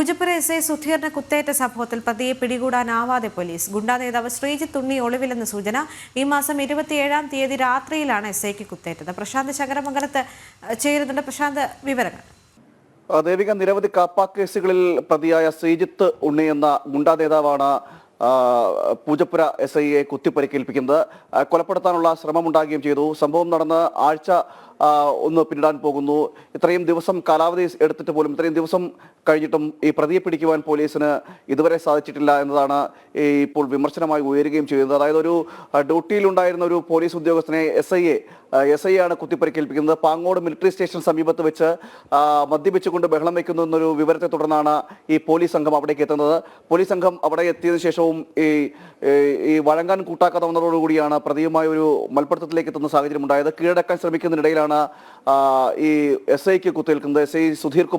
Poojappura S I സുധീറിന് കുത്തേറ്റ സംഭവത്തിൽ പ്രതിയെ പിടികൂടാനാവാതെ police. ഗുണ്ടാ നേതാവ് ശ്രീജിത്ത് ഉണ്ണി ഒളിവിലെന്ന് സൂചന. ഈ മാസം 27-ാം തീയതി രാത്രിയിലാണ് എസ് ഐക്ക് കുത്തേറ്റത്. പ്രശാന്ത് ശങ്കരമംഗലത്ത് ചേരുന്നുണ്ട്. പ്രശാന്ത്, വിവരങ്ങൾ. ദേവിക, നിരവധി കാപ്പ കേസുകളിൽ പ്രതിയായ ശ്രീജിത്ത് ഉണ്ണി എന്ന ഗുണ്ടാ നേതാവാണ് പൂജപ്പുര എസ് ഐയെ കുത്തിപ്പരിക്കേൽപ്പിക്കുന്നത്. കൊലപ്പെടുത്താനുള്ള ശ്രമമുണ്ടാകുകയും ചെയ്തു. സംഭവം നടന്ന് ആഴ്ച ഒന്ന് പിന്നിടാൻ പോകുന്നു. ഇത്രയും ദിവസം കാലാവധി എടുത്തിട്ട് പോലും ഇത്രയും ദിവസം കഴിഞ്ഞിട്ടും ഈ പ്രതിയെ പിടിക്കുവാൻ പോലീസിന് ഇതുവരെ സാധിച്ചിട്ടില്ല എന്നതാണ് ഇപ്പോൾ വിമർശനമായി ഉയരുകയും ചെയ്യുന്നത്. അതായത് ഒരു ഡ്യൂട്ടിയിലുണ്ടായിരുന്ന ഒരു പോലീസ് ഉദ്യോഗസ്ഥനെ എസ് ഐ ആണ് കുത്തിപ്പരിക്കേൽപ്പിക്കുന്നത്. പാങ്ങോട് മിലിറ്ററി സ്റ്റേഷൻ സമീപത്ത് വെച്ച് മദ്യപിച്ചുകൊണ്ട് ബഹളം വയ്ക്കുന്നു എന്നൊരു വിവരത്തെ തുടർന്നാണ് ഈ പോലീസ് സംഘം അവിടേക്ക് എത്തുന്നത്. പോലീസ് സംഘം അവിടെ എത്തിയതിനു ശേഷവും ഈ വഴങ്ങാൻ കൂട്ടാക്കാതെ വന്നതോടുകൂടിയാണ് പ്രതിയുമായി ഒരു മൽപ്പിടുത്തത്തിലേക്ക് എത്തുന്ന സാഹചര്യം ഉണ്ടായത്. കീഴടക്കാൻ ശ്രമിക്കുന്നതിനിടയിലാണ് ഈ എസ് ഐക്ക് കുത്തേൽക്കുന്നത്. എസ് ഐ സുധീഷ്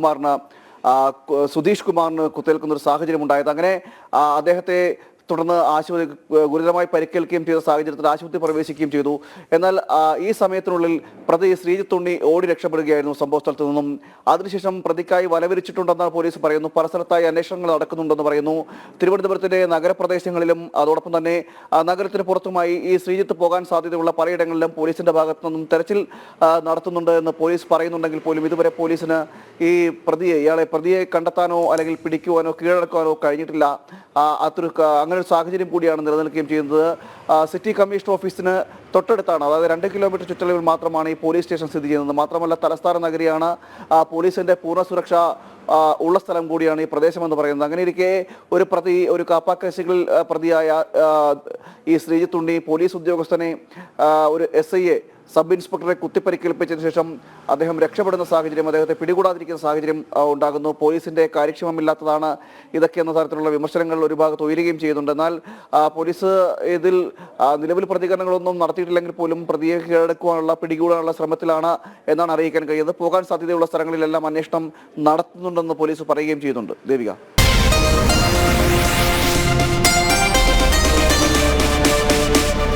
കുമാറിന് കുത്തേൽക്കുന്ന ഒരു സാഹചര്യം ഉണ്ടായത്. അങ്ങനെ അദ്ദേഹത്തെ തുടർന്ന് ഗുരുതരമായി പരിക്കേൽക്കുകയും ചെയ്ത സാഹചര്യത്തിൽ ആശുപത്രി പ്രവേശിക്കുകയും ചെയ്തു. എന്നാൽ ഈ സമയത്തിനുള്ളിൽ പ്രതി ശ്രീജിത്ത് ഉണ്ണി ഓടി രക്ഷപ്പെടുകയായിരുന്നു സംഭവ സ്ഥലത്ത് നിന്നും. അതിനുശേഷം പ്രതിക്കായി വലവിരിച്ചിട്ടുണ്ടെന്ന് പോലീസ് പറയുന്നു. പല സ്ഥലത്തായി അന്വേഷണങ്ങൾ നടക്കുന്നുണ്ടെന്ന് പറയുന്നു. തിരുവനന്തപുരത്തിന്റെ നഗരപ്രദേശങ്ങളിലും അതോടൊപ്പം തന്നെ നഗരത്തിന് പുറത്തുമായി ഈ ശ്രീജിത്ത് പോകാൻ സാധ്യതയുള്ള പലയിടങ്ങളിലും പോലീസിന്റെ ഭാഗത്തു നിന്നും തെരച്ചിൽ നടത്തുന്നുണ്ട് എന്ന് പോലീസ് പറയുന്നുണ്ടെങ്കിൽ പോലും ഇതുവരെ പോലീസിന് ഈ പ്രതിയെ കണ്ടെത്താനോ അല്ലെങ്കിൽ പിടിക്കുവാനോ കീഴടക്കാനോ കഴിഞ്ഞിട്ടില്ല. അങ്ങനെ ഒരു സാഹചര്യം കൂടിയാണ് നിലനിൽക്കുകയും ചെയ്യുന്നത്. സിറ്റി കമ്മീഷണർ ഓഫീസിന് തൊട്ടടുത്താണ്, അതായത് 2 കിലോമീറ്റർ ചുറ്റളവിൽ മാത്രമാണ് ഈ പോലീസ് സ്റ്റേഷൻ സ്ഥിതി ചെയ്യുന്നത്. മാത്രമല്ല തലസ്ഥാന നഗരിയാണ്. പോലീസിന്റെ പൂർണ്ണ സുരക്ഷ ഉള്ള സ്ഥലം കൂടിയാണ് ഈ പ്രദേശമെന്ന് പറയുന്നത്. അങ്ങനെ ഇരിക്കെ ഒരു കാപ്പ കേസുകളിൽ പ്രതിയായ ഈ ശ്രീജിത്ത് ഉണ്ണി പോലീസ് ഉദ്യോഗസ്ഥനെ ഒരു എസ് ഐയെ സബ് ഇൻസ്പെക്ടറെ കുത്തിപ്പരിക്കേൽപ്പിച്ചതിന് ശേഷം അദ്ദേഹം രക്ഷപ്പെടുന്ന സാഹചര്യം, അദ്ദേഹത്തെ പിടികൂടാതിരിക്കുന്ന സാഹചര്യം ഉണ്ടാകുന്നു. പോലീസിന്റെ കാര്യക്ഷമമില്ലാത്തതാണ് ഇതൊക്കെ എന്ന തരത്തിലുള്ള വിമർശനങ്ങൾ ഒരു ഭാഗത്ത് ഉയരുകയും ചെയ്യുന്നുണ്ട്. എന്നാൽ പോലീസ് ഇതിൽ നിലവിൽ പ്രതികരണങ്ങളൊന്നും നടത്തിയിട്ടില്ലെങ്കിൽ പോലും പ്രതിയെ കീഴടക്കുവാനുള്ള പിടികൂടാനുള്ള ശ്രമത്തിലാണ് എന്നാണ് അറിയിക്കാൻ കഴിയുന്നത്. പോകാൻ സാധ്യതയുള്ള സ്ഥലങ്ങളിലെല്ലാം അന്വേഷണം നടത്തുന്നുണ്ടെന്ന് പോലീസ് പറയുകയും ചെയ്യുന്നുണ്ട്. ദേവിക.